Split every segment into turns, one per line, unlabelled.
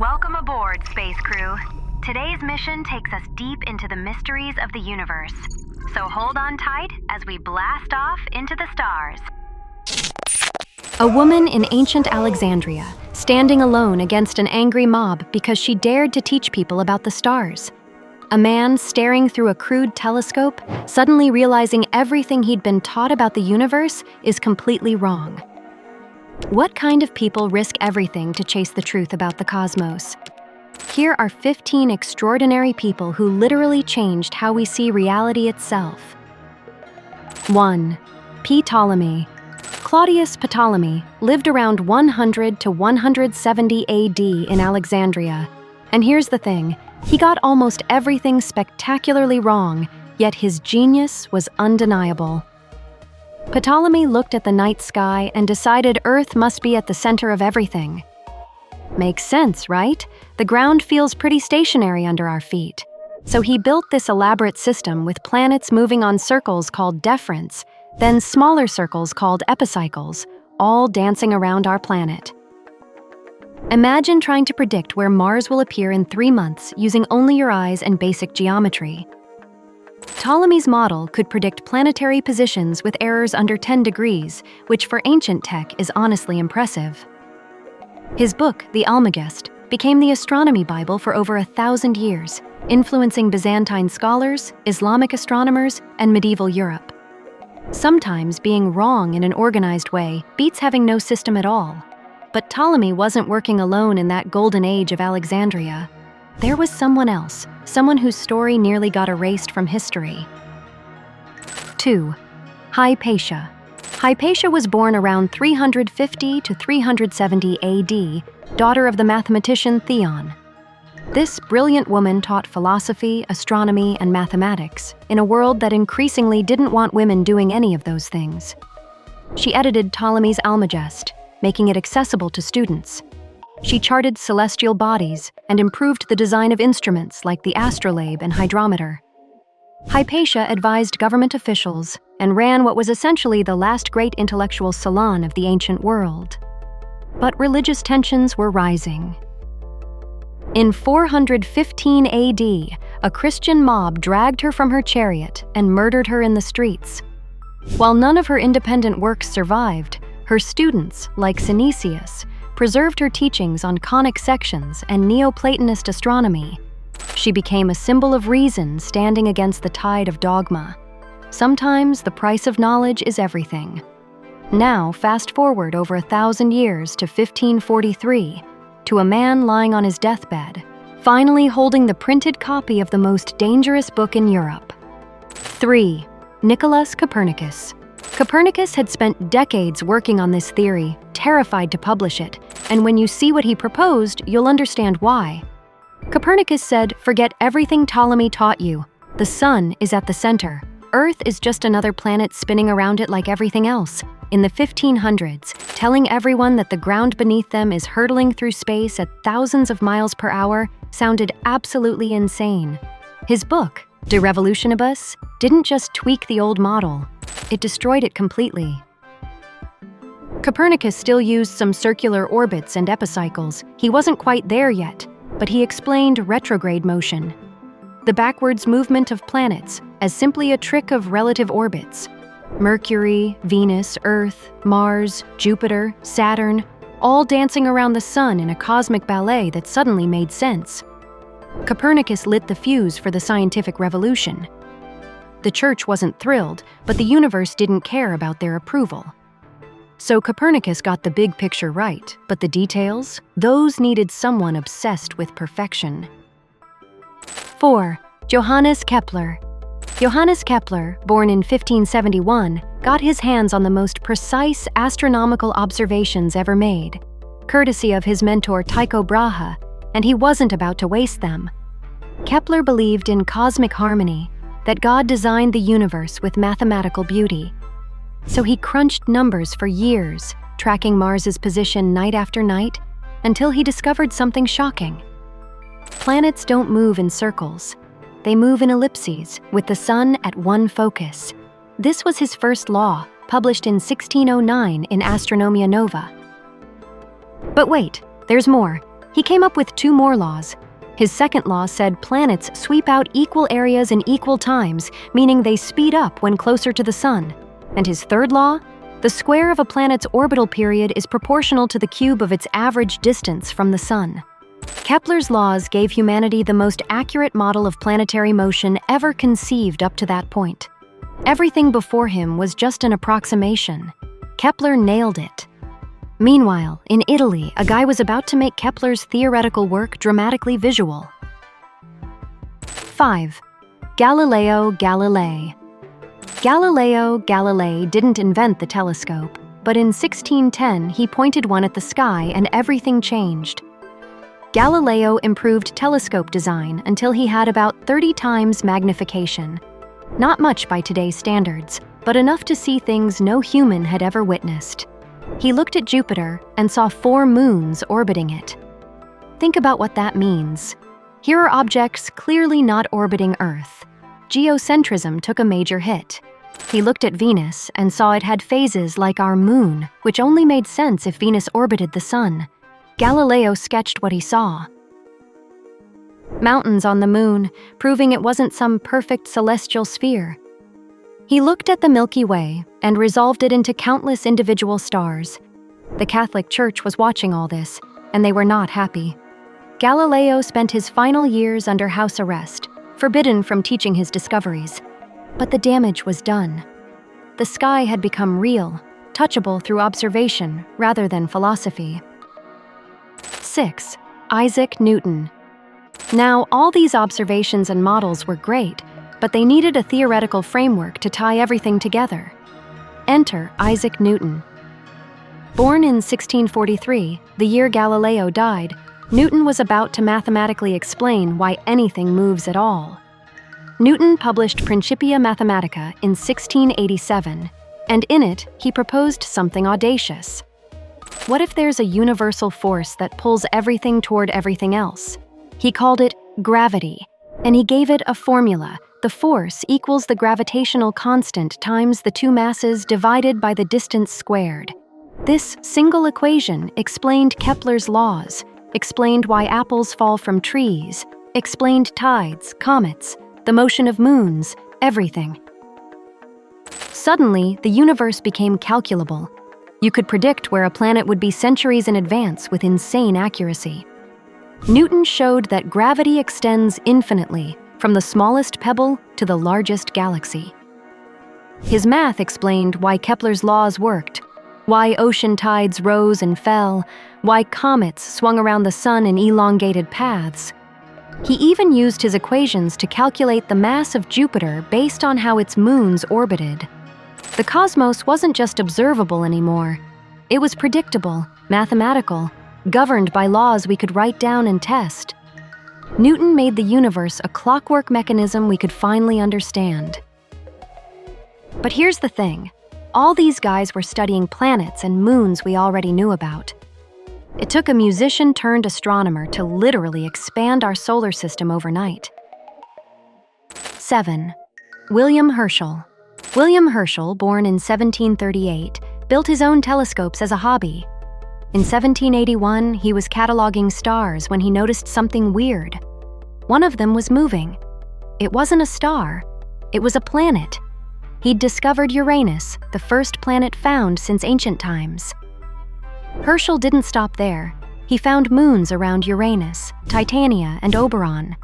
Welcome aboard, space crew. Today's mission takes us deep into the mysteries of the universe. So hold on tight as we blast off into the stars.
A woman in ancient Alexandria, standing alone against an angry mob because she dared to teach people about the stars. A man staring through a crude telescope, suddenly realizing everything he'd been taught about the universe is completely wrong. What kind of people risk everything to chase the truth about the cosmos? Here are 15 extraordinary people who literally changed how we see reality itself. 1. Ptolemy. Claudius Ptolemy lived around 100 to 170 AD in Alexandria. And here's the thing, he got almost everything spectacularly wrong, yet his genius was undeniable. Ptolemy looked at the night sky and decided Earth must be at the center of everything. Makes sense, right? The ground feels pretty stationary under our feet. So he built this elaborate system with planets moving on circles called deferents, then smaller circles called epicycles, all dancing around our planet. Imagine trying to predict where Mars will appear in 3 months using only your eyes and basic geometry. Ptolemy's model could predict planetary positions with errors under 10 degrees, which for ancient tech is honestly impressive. His book, the Almagest, became the astronomy Bible for over 1,000 years, influencing Byzantine scholars, Islamic astronomers, and medieval Europe. Sometimes being wrong in an organized way beats having no system at all. But Ptolemy wasn't working alone in that golden age of Alexandria. There was someone else, someone whose story nearly got erased from history. 2. Hypatia. Hypatia was born around 350 to 370 AD, daughter of the mathematician Theon. This brilliant woman taught philosophy, astronomy, and mathematics in a world that increasingly didn't want women doing any of those things. She edited Ptolemy's Almagest, making it accessible to students. She charted celestial bodies and improved the design of instruments like the astrolabe and hydrometer. Hypatia advised government officials and ran what was essentially the last great intellectual salon of the ancient world. But religious tensions were rising. In 415 AD, a Christian mob dragged her from her chariot and murdered her in the streets. While none of her independent works survived, her students, like Synesius, preserved her teachings on conic sections and Neoplatonist astronomy. She became a symbol of reason standing against the tide of dogma. Sometimes the price of knowledge is everything. Now, fast forward over 1,000 years to 1543, to a man lying on his deathbed, finally holding the printed copy of the most dangerous book in Europe. 3. Nicolaus Copernicus. Copernicus had spent decades working on this theory, terrified to publish it, and when you see what he proposed, you'll understand why. Copernicus said, "Forget everything Ptolemy taught you. The sun is at the center. Earth is just another planet spinning around it like everything else." In the 1500s, telling everyone that the ground beneath them is hurtling through space at thousands of miles per hour sounded absolutely insane. His book, De Revolutionibus, didn't just tweak the old model, it destroyed it completely. Copernicus still used some circular orbits and epicycles. He wasn't quite there yet, but he explained retrograde motion, the backwards movement of planets, as simply a trick of relative orbits. Mercury, Venus, Earth, Mars, Jupiter, Saturn, all dancing around the sun in a cosmic ballet that suddenly made sense. Copernicus lit the fuse for the scientific revolution. The church wasn't thrilled, but the universe didn't care about their approval. So Copernicus got the big picture right, but the details, those needed someone obsessed with perfection. 4. Johannes Kepler. Johannes Kepler, born in 1571, got his hands on the most precise astronomical observations ever made, courtesy of his mentor Tycho Brahe, and he wasn't about to waste them. Kepler believed in cosmic harmony, that God designed the universe with mathematical beauty. So he crunched numbers for years, tracking Mars's position night after night, until he discovered something shocking. Planets don't move in circles. They move in ellipses, with the sun at one focus. This was his first law, published in 1609 in Astronomia Nova. But wait, there's more. He came up with 2 more laws. His second law said planets sweep out equal areas in equal times, meaning they speed up when closer to the sun. And his third law? The square of a planet's orbital period is proportional to the cube of its average distance from the sun. Kepler's laws gave humanity the most accurate model of planetary motion ever conceived up to that point. Everything before him was just an approximation. Kepler nailed it. Meanwhile, in Italy, a guy was about to make Kepler's theoretical work dramatically visual. 5. Galileo Galilei. Galileo Galilei didn't invent the telescope, but in 1610 he pointed one at the sky and everything changed. Galileo improved telescope design until he had about 30 times magnification. Not much by today's standards, but enough to see things no human had ever witnessed. He looked at Jupiter and saw 4 moons orbiting it. Think about what that means. Here are objects clearly not orbiting Earth. Geocentrism took a major hit. He looked at Venus and saw it had phases like our moon, which only made sense if Venus orbited the sun. Galileo sketched what he saw. Mountains on the moon, proving it wasn't some perfect celestial sphere. He looked at the Milky Way and resolved it into countless individual stars. The Catholic Church was watching all this, and they were not happy. Galileo spent his final years under house arrest, forbidden from teaching his discoveries. But the damage was done. The sky had become real, touchable through observation rather than philosophy. 6. Isaac Newton. Now, all these observations and models were great, but they needed a theoretical framework to tie everything together. Enter Isaac Newton. Born in 1643, the year Galileo died, Newton was about to mathematically explain why anything moves at all. Newton published Principia Mathematica in 1687, and in it, he proposed something audacious. What if there's a universal force that pulls everything toward everything else? He called it gravity, and he gave it a formula. The force equals the gravitational constant times the 2 masses divided by the distance squared. This single equation explained Kepler's laws, explained why apples fall from trees, explained tides, comets, the motion of moons, everything. Suddenly, the universe became calculable. You could predict where a planet would be centuries in advance with insane accuracy. Newton showed that gravity extends infinitely, from the smallest pebble to the largest galaxy. His math explained why Kepler's laws worked, why ocean tides rose and fell, why comets swung around the sun in elongated paths. He even used his equations to calculate the mass of Jupiter based on how its moons orbited. The cosmos wasn't just observable anymore. It was predictable, mathematical, governed by laws we could write down and test. Newton made the universe a clockwork mechanism we could finally understand. But here's the thing. All these guys were studying planets and moons we already knew about. It took a musician-turned-astronomer to literally expand our solar system overnight. 7. William Herschel. William Herschel, born in 1738, built his own telescopes as a hobby. In 1781, he was cataloging stars when he noticed something weird. One of them was moving. It wasn't a star. It was a planet. He'd discovered Uranus, the first planet found since ancient times. Herschel didn't stop there. He found moons around Uranus, Titania, and Oberon.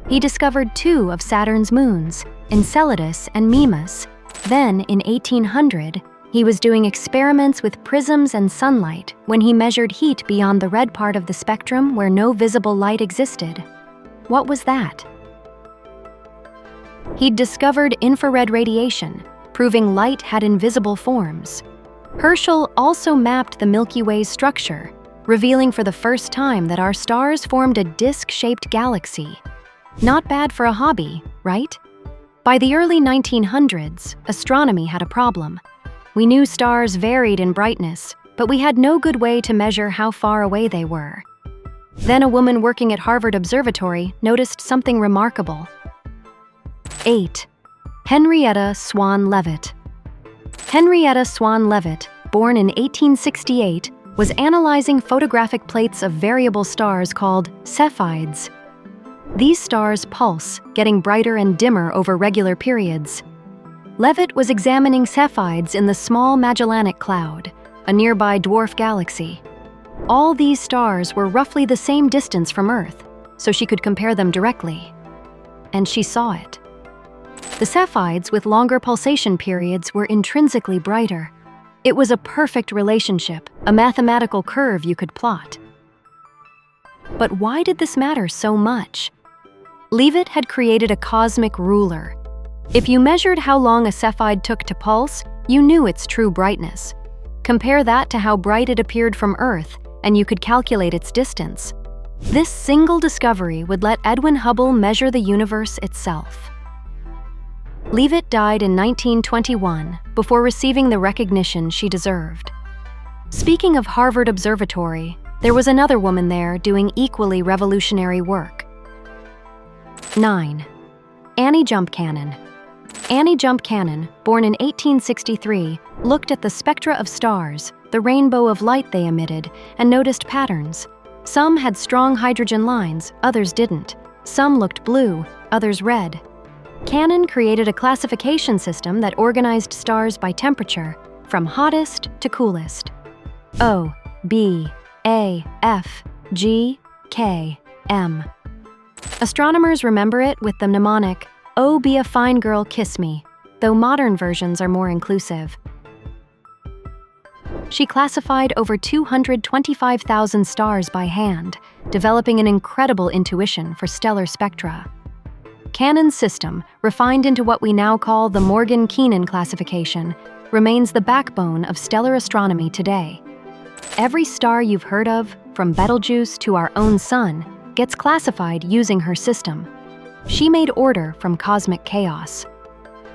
He discovered 2 of Saturn's moons, Enceladus and Mimas. Then, in 1800, he was doing experiments with prisms and sunlight when he measured heat beyond the red part of the spectrum where no visible light existed. What was that? He'd discovered infrared radiation, proving light had invisible forms. Herschel also mapped the Milky Way's structure, revealing for the first time that our stars formed a disc-shaped galaxy. Not bad for a hobby, right? By the early 1900s, astronomy had a problem. We knew stars varied in brightness, but we had no good way to measure how far away they were. Then a woman working at Harvard Observatory noticed something remarkable. 8. Henrietta Swan Leavitt. Henrietta Swan Leavitt, born in 1868, was analyzing photographic plates of variable stars called Cepheids. These stars pulse, getting brighter and dimmer over regular periods. Leavitt was examining Cepheids in the Small Magellanic Cloud, a nearby dwarf galaxy. All these stars were roughly the same distance from Earth, so she could compare them directly. And she saw it. The Cepheids with longer pulsation periods were intrinsically brighter. It was a perfect relationship, a mathematical curve you could plot. But why did this matter so much? Leavitt had created a cosmic ruler. If you measured how long a Cepheid took to pulse, you knew its true brightness. Compare that to how bright it appeared from Earth, and you could calculate its distance. This single discovery would let Edwin Hubble measure the universe itself. Leavitt died in 1921 before receiving the recognition she deserved. Speaking of Harvard Observatory, there was another woman there doing equally revolutionary work. 9. Annie Jump Cannon. Annie Jump Cannon, born in 1863, looked at the spectra of stars, the rainbow of light they emitted, and noticed patterns. Some had strong hydrogen lines, others didn't. Some looked blue, others red. Cannon created a classification system that organized stars by temperature, from hottest to coolest. O, B, A, F, G, K, M. Astronomers remember it with the mnemonic, "Oh, be a fine girl, kiss me," though modern versions are more inclusive. She classified over 225,000 stars by hand, developing an incredible intuition for stellar spectra. Cannon's system, refined into what we now call the Morgan-Keenan classification, remains the backbone of stellar astronomy today. Every star you've heard of, from Betelgeuse to our own sun, gets classified using her system. She made order from cosmic chaos.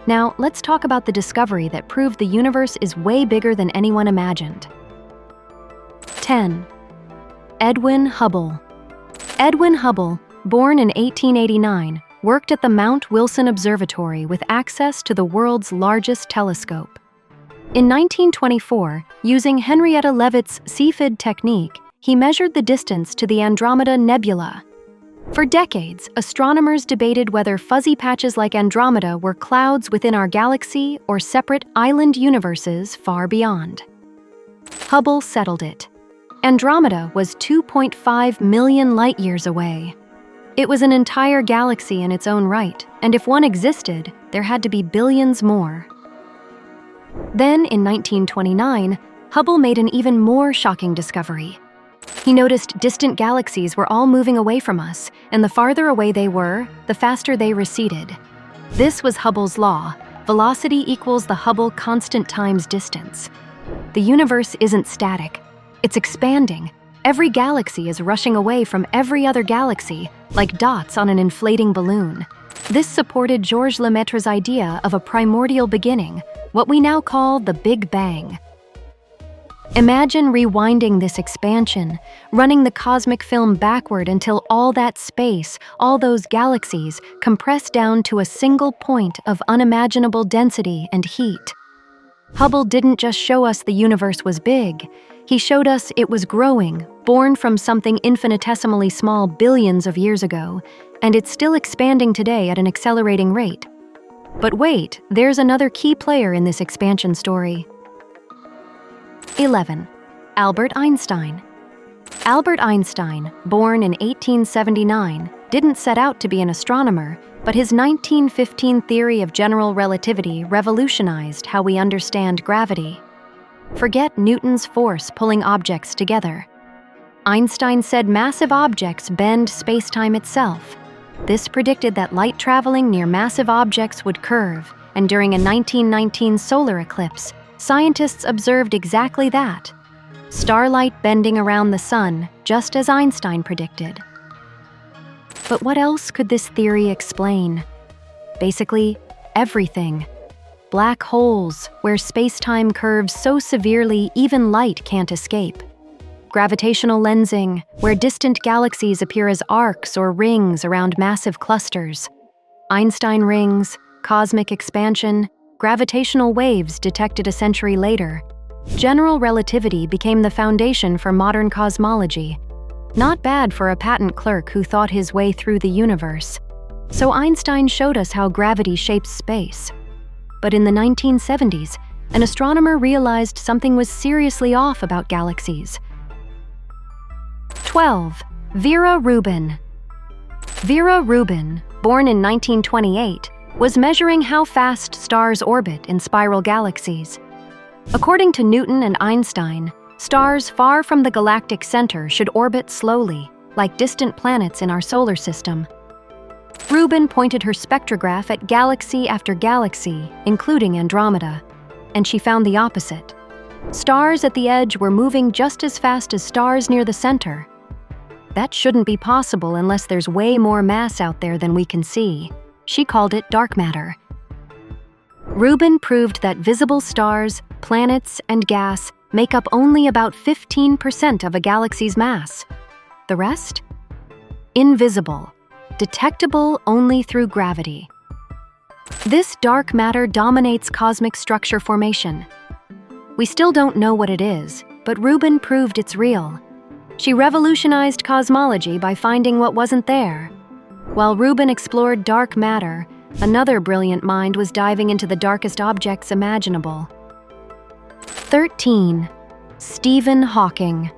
Now, let's talk about the discovery that proved the universe is way bigger than anyone imagined. 10. Edwin Hubble. Edwin Hubble, born in 1889, worked at the Mount Wilson Observatory with access to the world's largest telescope. In 1924, using Henrietta Leavitt's Cepheid technique, he measured the distance to the Andromeda Nebula. For decades, astronomers debated whether fuzzy patches like Andromeda were clouds within our galaxy or separate island universes far beyond. Hubble settled it. Andromeda was 2.5 million light-years away. It was an entire galaxy in its own right, and if one existed, there had to be billions more. Then, in 1929, Hubble made an even more shocking discovery. He noticed distant galaxies were all moving away from us, and the farther away they were, the faster they receded. This was Hubble's law. Velocity equals the Hubble constant times distance. The universe isn't static. It's expanding. Every galaxy is rushing away from every other galaxy, like dots on an inflating balloon. This supported Georges Lemaitre's idea of a primordial beginning, what we now call the Big Bang. Imagine rewinding this expansion, running the cosmic film backward until all that space, all those galaxies, compress down to a single point of unimaginable density and heat. Hubble didn't just show us the universe was big. He showed us it was growing, born from something infinitesimally small billions of years ago, and it's still expanding today at an accelerating rate. But wait, there's another key player in this expansion story. 11. Albert Einstein. Albert Einstein, born in 1879, didn't set out to be an astronomer, but his 1915 theory of general relativity revolutionized how we understand gravity. Forget Newton's force pulling objects together. Einstein said massive objects bend spacetime itself. This predicted that light traveling near massive objects would curve, and during a 1919 solar eclipse, scientists observed exactly that. Starlight bending around the sun, just as Einstein predicted. But what else could this theory explain? Basically, everything. Black holes, where space-time curves so severely even light can't escape. Gravitational lensing, where distant galaxies appear as arcs or rings around massive clusters. Einstein rings, cosmic expansion, gravitational waves detected a century later. General relativity became the foundation for modern cosmology. Not bad for a patent clerk who thought his way through the universe. So Einstein showed us how gravity shapes space. But in the 1970s, an astronomer realized something was seriously off about galaxies. 12. Vera Rubin. Vera Rubin, born in 1928, was measuring how fast stars orbit in spiral galaxies. According to Newton and Einstein, stars far from the galactic center should orbit slowly, like distant planets in our solar system. Rubin pointed her spectrograph at galaxy after galaxy, including Andromeda, and she found the opposite. Stars at the edge were moving just as fast as stars near the center. That shouldn't be possible unless there's way more mass out there than we can see. She called it dark matter. Rubin proved that visible stars, planets, and gas make up only about 15% of a galaxy's mass. The rest? Invisible, detectable only through gravity. This dark matter dominates cosmic structure formation. We still don't know what it is, but Rubin proved it's real. She revolutionized cosmology by finding what wasn't there. While Rubin explored dark matter, another brilliant mind was diving into the darkest objects imaginable. 13. Stephen Hawking.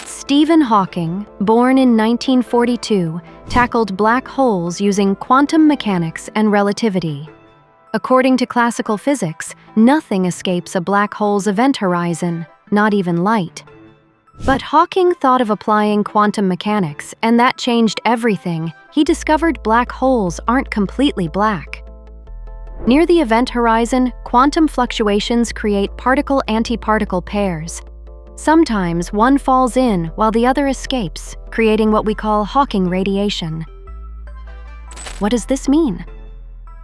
Stephen Hawking, born in 1942, tackled black holes using quantum mechanics and relativity. According to classical physics, nothing escapes a black hole's event horizon, not even light. But Hawking thought of applying quantum mechanics, and that changed everything. He discovered black holes aren't completely black. Near the event horizon, quantum fluctuations create particle-antiparticle pairs. Sometimes one falls in while the other escapes, creating what we call Hawking radiation. What does this mean?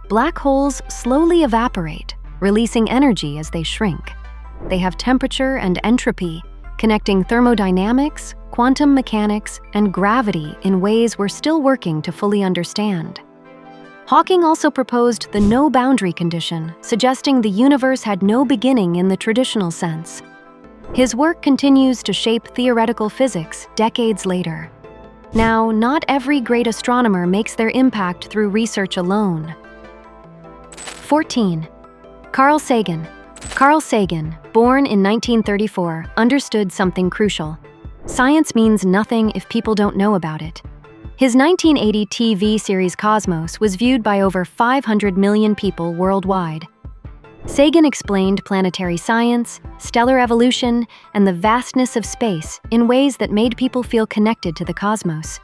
Black holes slowly evaporate, releasing energy as they shrink. They have temperature and entropy, connecting thermodynamics, quantum mechanics, and gravity in ways we're still working to fully understand. Hawking also proposed the no-boundary condition, suggesting the universe had no beginning in the traditional sense. His work continues to shape theoretical physics decades later. Now, not every great astronomer makes their impact through research alone. 14. Carl Sagan. Carl Sagan, born in 1934, understood something crucial. Science means nothing if people don't know about it. His 1980 TV series Cosmos was viewed by over 500 million people worldwide. Sagan explained planetary science, stellar evolution, and the vastness of space in ways that made people feel connected to the cosmos.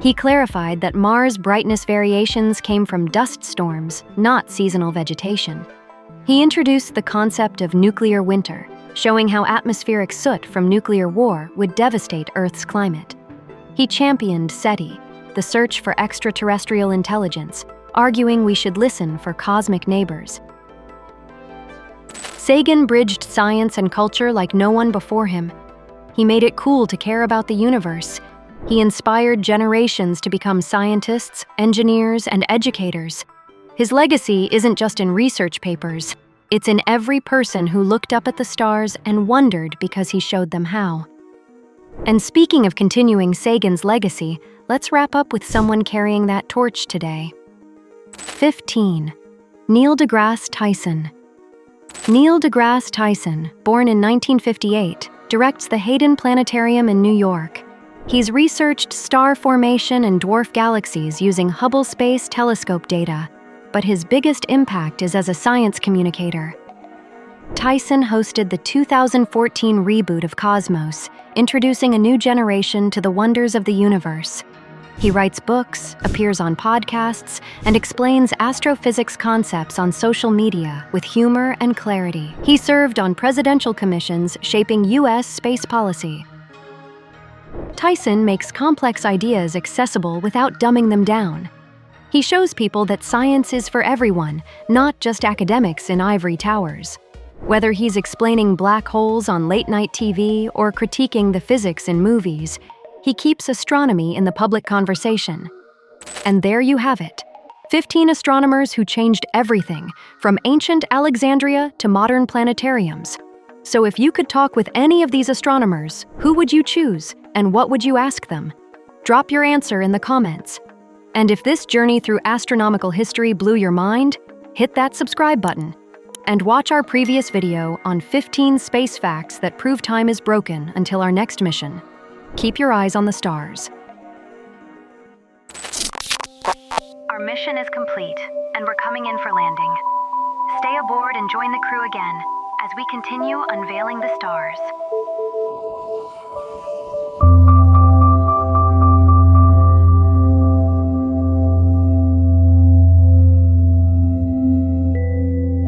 He clarified that Mars' brightness variations came from dust storms, not seasonal vegetation. He introduced the concept of nuclear winter, showing how atmospheric soot from nuclear war would devastate Earth's climate. He championed SETI, the search for extraterrestrial intelligence, arguing we should listen for cosmic neighbors. Sagan bridged science and culture like no one before him. He made it cool to care about the universe. He inspired generations to become scientists, engineers, and educators. His legacy isn't just in research papers. It's in every person who looked up at the stars and wondered because he showed them how. And speaking of continuing Sagan's legacy, let's wrap up with someone carrying that torch today. 15. Neil deGrasse Tyson. Neil deGrasse Tyson, born in 1958, directs the Hayden Planetarium in New York. He's researched star formation and dwarf galaxies using Hubble Space Telescope data, but his biggest impact is as a science communicator. Tyson hosted the 2014 reboot of Cosmos, introducing a new generation to the wonders of the universe. He writes books, appears on podcasts, and explains astrophysics concepts on social media with humor and clarity. He served on presidential commissions shaping U.S. space policy. Tyson makes complex ideas accessible without dumbing them down. He shows people that science is for everyone, not just academics in ivory towers. Whether he's explaining black holes on late-night TV or critiquing the physics in movies, he keeps astronomy in the public conversation. And there you have it. 15 astronomers who changed everything, from ancient Alexandria to modern planetariums. So if you could talk with any of these astronomers, who would you choose and what would you ask them? Drop your answer in the comments. And if this journey through astronomical history blew your mind, hit that subscribe button. And watch our previous video on 15 space facts that prove time is broken until our next mission. Keep your eyes on the stars.
Our mission is complete, and we're coming in for landing. Stay aboard and join the crew again as we continue unveiling the stars.